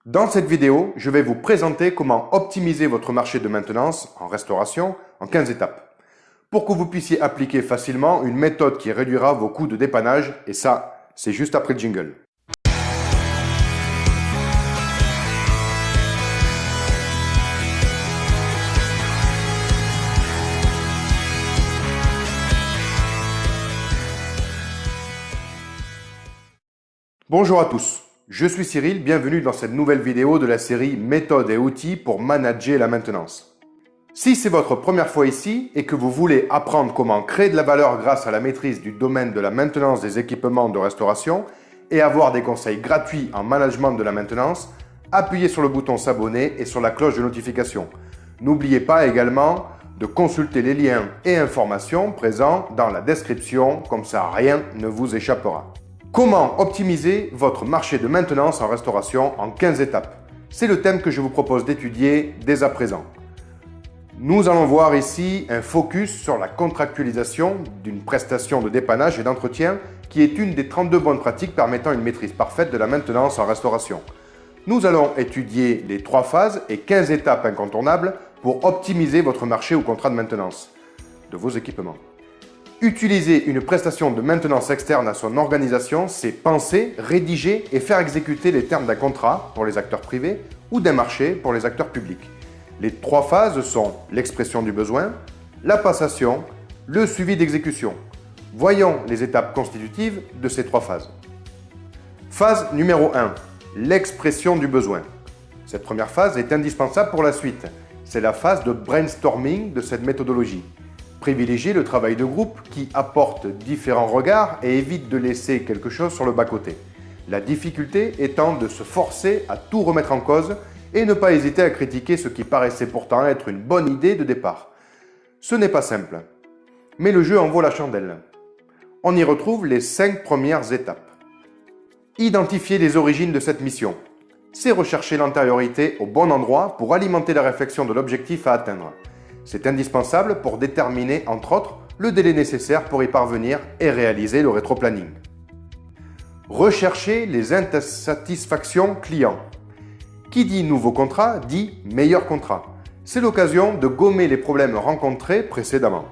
Dans cette vidéo, je vais vous présenter comment optimiser votre marché de maintenance en restauration en 15 étapes, pour que vous puissiez appliquer facilement une méthode qui réduira vos coûts de dépannage, et ça, c'est juste après le jingle. Bonjour à tous, je suis Cyril, bienvenue dans cette nouvelle vidéo de la série Méthodes et outils pour manager la maintenance. Si c'est votre première fois ici et que vous voulez apprendre comment créer de la valeur grâce à la maîtrise du domaine de la maintenance des équipements de restauration et avoir des conseils gratuits en management de la maintenance, appuyez sur le bouton s'abonner et sur la cloche de notification. N'oubliez pas également de consulter les liens et informations présents dans la description, comme ça rien ne vous échappera. Comment optimiser votre marché de maintenance en restauration en 15 étapes? C'est le thème que je vous propose d'étudier dès à présent. Nous allons voir ici un focus sur la contractualisation d'une prestation de dépannage et d'entretien qui est une des 32 bonnes pratiques permettant une maîtrise parfaite de la maintenance en restauration. Nous allons étudier les 3 phases et 15 étapes incontournables pour optimiser votre marché ou contrat de maintenance de vos équipements. Utiliser une prestation de maintenance externe à son organisation, c'est penser, rédiger et faire exécuter les termes d'un contrat pour les acteurs privés ou d'un marché pour les acteurs publics. Les 3 phases sont l'expression du besoin, la passation, le suivi d'exécution. Voyons les étapes constitutives de ces 3 phases. Phase numéro 1, l'expression du besoin. Cette première phase est indispensable pour la suite. C'est la phase de brainstorming de cette méthodologie. Privilégiez le travail de groupe qui apporte différents regards et évite de laisser quelque chose sur le bas-côté. La difficulté étant de se forcer à tout remettre en cause et ne pas hésiter à critiquer ce qui paraissait pourtant être une bonne idée de départ. Ce n'est pas simple, mais le jeu en vaut la chandelle. On y retrouve les 5 premières étapes. Identifier les origines de cette mission. C'est rechercher l'antériorité au bon endroit pour alimenter la réflexion de l'objectif à atteindre. C'est indispensable pour déterminer, entre autres, le délai nécessaire pour y parvenir et réaliser le rétroplanning. Rechercher les insatisfactions clients. Qui dit nouveau contrat dit meilleur contrat. C'est l'occasion de gommer les problèmes rencontrés précédemment.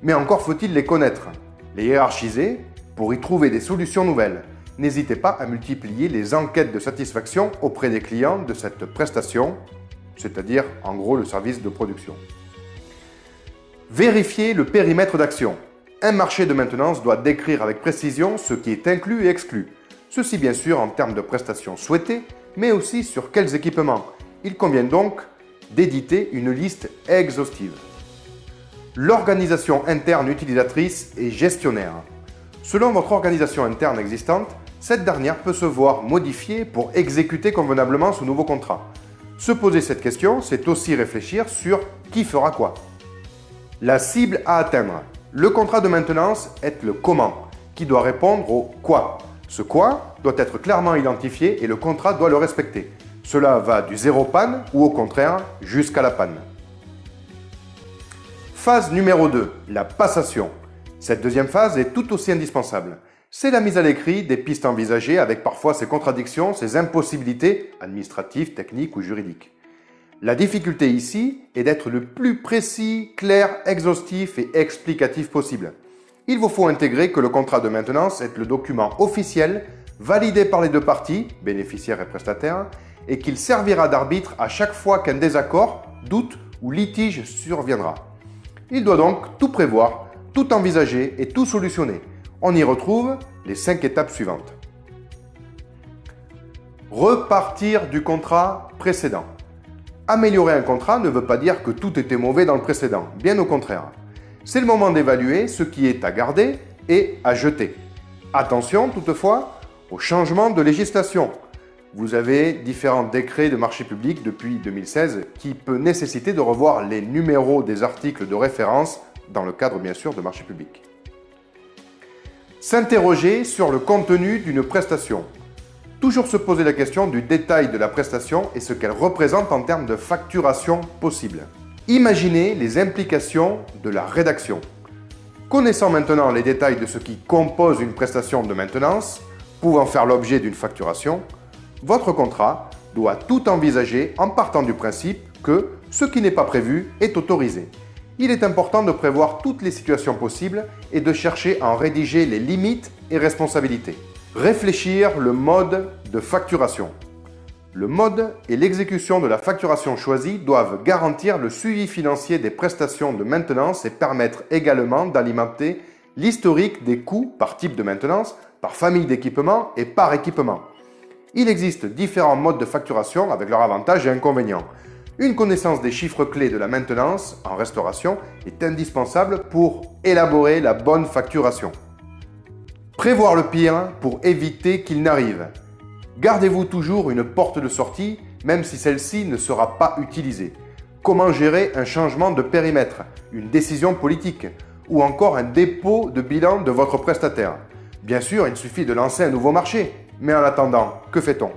Mais encore faut-il les connaître, les hiérarchiser pour y trouver des solutions nouvelles. N'hésitez pas à multiplier les enquêtes de satisfaction auprès des clients de cette prestation, c'est-à-dire en gros le service de production. Vérifiez le périmètre d'action. Un marché de maintenance doit décrire avec précision ce qui est inclus et exclu. Ceci bien sûr en termes de prestations souhaitées, mais aussi sur quels équipements. Il convient donc d'éditer une liste exhaustive. L'organisation interne utilisatrice et gestionnaire. Selon votre organisation interne existante, cette dernière peut se voir modifiée pour exécuter convenablement ce nouveau contrat. Se poser cette question, c'est aussi réfléchir sur qui fera quoi. La cible à atteindre. Le contrat de maintenance est le comment, qui doit répondre au quoi. Ce quoi doit être clairement identifié et le contrat doit le respecter. Cela va du zéro panne ou au contraire jusqu'à la panne. Phase numéro 2, la passation. Cette deuxième phase est tout aussi indispensable. C'est la mise à l'écrit des pistes envisagées avec parfois ses contradictions, ses impossibilités administratives, techniques ou juridiques. La difficulté ici est d'être le plus précis, clair, exhaustif et explicatif possible. Il vous faut intégrer que le contrat de maintenance est le document officiel validé par les 2 parties, bénéficiaires et prestataires, et qu'il servira d'arbitre à chaque fois qu'un désaccord, doute ou litige surviendra. Il doit donc tout prévoir, tout envisager et tout solutionner. On y retrouve les 5 étapes suivantes. Repartir du contrat précédent. Améliorer un contrat ne veut pas dire que tout était mauvais dans le précédent, bien au contraire. C'est le moment d'évaluer ce qui est à garder et à jeter. Attention toutefois au changement de législation. Vous avez différents décrets de marché public depuis 2016 qui peut nécessiter de revoir les numéros des articles de référence dans le cadre bien sûr de marché public. S'interroger sur le contenu d'une prestation. Toujours se poser la question du détail de la prestation et ce qu'elle représente en termes de facturation possible. Imaginez les implications de la rédaction. Connaissant maintenant les détails de ce qui compose une prestation de maintenance, pouvant faire l'objet d'une facturation, votre contrat doit tout envisager en partant du principe que ce qui n'est pas prévu est autorisé. Il est important de prévoir toutes les situations possibles et de chercher à en rédiger les limites et responsabilités. Réfléchir le mode de facturation. Le mode et l'exécution de la facturation choisie doivent garantir le suivi financier des prestations de maintenance et permettre également d'alimenter l'historique des coûts par type de maintenance, par famille d'équipement et par équipement. Il existe différents modes de facturation avec leurs avantages et inconvénients. Une connaissance des chiffres clés de la maintenance en restauration est indispensable pour élaborer la bonne facturation. Prévoir le pire pour éviter qu'il n'arrive. Gardez-vous toujours une porte de sortie, même si celle-ci ne sera pas utilisée. Comment gérer un changement de périmètre, une décision politique ou encore un dépôt de bilan de votre prestataire? Bien sûr, il suffit de lancer un nouveau marché, mais en attendant, que fait-on?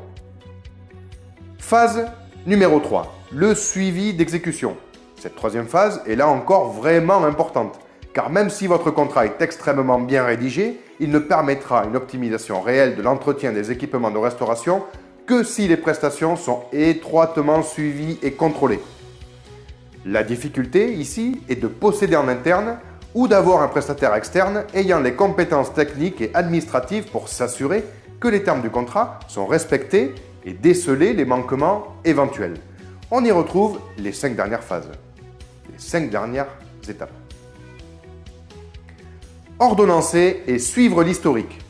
Phase numéro 3, le suivi d'exécution. Cette troisième phase est là encore vraiment importante, car même si votre contrat est extrêmement bien rédigé, il ne permettra une optimisation réelle de l'entretien des équipements de restauration que si les prestations sont étroitement suivies et contrôlées. La difficulté ici est de posséder en interne ou d'avoir un prestataire externe ayant les compétences techniques et administratives pour s'assurer que les termes du contrat sont respectés et déceler les manquements éventuels. On y retrouve les 5 dernières phases, les 5 dernières étapes. Ordonnancer et suivre l'historique.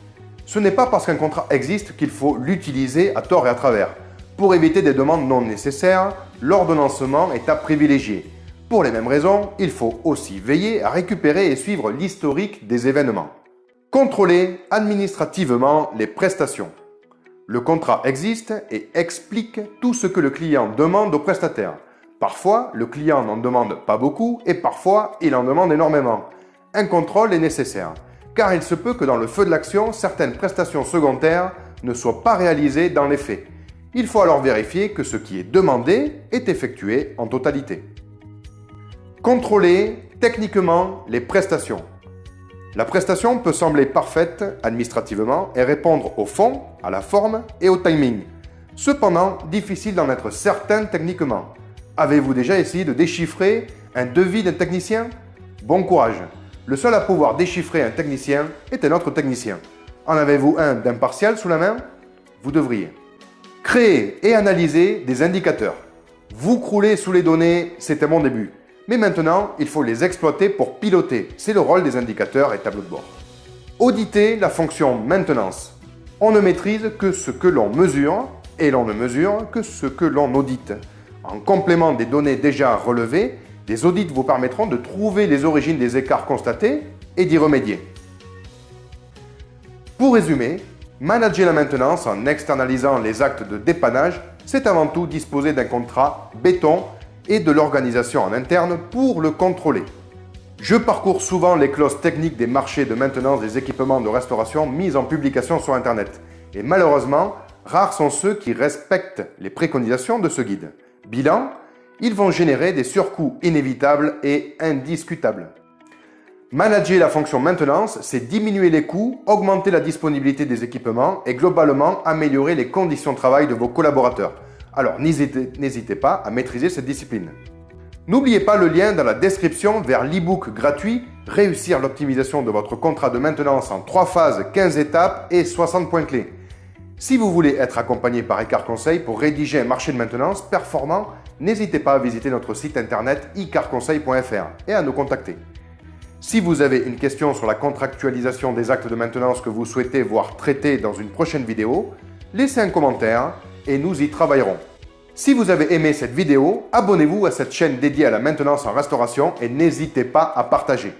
Ce n'est pas parce qu'un contrat existe qu'il faut l'utiliser à tort et à travers. Pour éviter des demandes non nécessaires, l'ordonnancement est à privilégier. Pour les mêmes raisons, il faut aussi veiller à récupérer et suivre l'historique des événements. Contrôler administrativement les prestations. Le contrat existe et explique tout ce que le client demande au prestataire. Parfois, le client n'en demande pas beaucoup et parfois, il en demande énormément. Un contrôle est nécessaire, car il se peut que dans le feu de l'action, certaines prestations secondaires ne soient pas réalisées dans les faits. Il faut alors vérifier que ce qui est demandé est effectué en totalité. Contrôler techniquement les prestations. La prestation peut sembler parfaite administrativement et répondre au fond, à la forme et au timing. Cependant, difficile d'en être certain techniquement. Avez-vous déjà essayé de déchiffrer un devis d'un technicien? Bon courage! Le seul à pouvoir déchiffrer un technicien est un autre technicien. En avez-vous un d'impartial sous la main? Vous devriez. Créer et analyser des indicateurs. Vous croulez sous les données, c'est un bon début. Mais maintenant, il faut les exploiter pour piloter. C'est le rôle des indicateurs et tableaux de bord. Auditer la fonction maintenance. On ne maîtrise que ce que l'on mesure et l'on ne mesure que ce que l'on audite. En complément des données déjà relevées, des audits vous permettront de trouver les origines des écarts constatés et d'y remédier. Pour résumer, manager la maintenance en externalisant les actes de dépannage, c'est avant tout disposer d'un contrat béton et de l'organisation en interne pour le contrôler. Je parcours souvent les clauses techniques des marchés de maintenance des équipements de restauration mis en publication sur Internet. Et malheureusement, rares sont ceux qui respectent les préconisations de ce guide. Bilan, ils vont générer des surcoûts inévitables et indiscutables. Manager la fonction maintenance, c'est diminuer les coûts, augmenter la disponibilité des équipements et globalement améliorer les conditions de travail de vos collaborateurs. Alors n'hésitez pas à maîtriser cette discipline. N'oubliez pas le lien dans la description vers l'e-book gratuit « Réussir l'optimisation de votre contrat de maintenance en 3 phases, 15 étapes et 60 points clés ». Si vous voulez être accompagné par Icar Conseil pour rédiger un marché de maintenance performant, n'hésitez pas à visiter notre site internet icarconseil.fr et à nous contacter. Si vous avez une question sur la contractualisation des actes de maintenance que vous souhaitez voir traiter dans une prochaine vidéo, laissez un commentaire et nous y travaillerons. Si vous avez aimé cette vidéo, abonnez-vous à cette chaîne dédiée à la maintenance en restauration et n'hésitez pas à partager.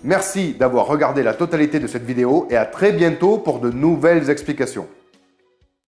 Merci d'avoir regardé la totalité de cette vidéo et à très bientôt pour de nouvelles explications.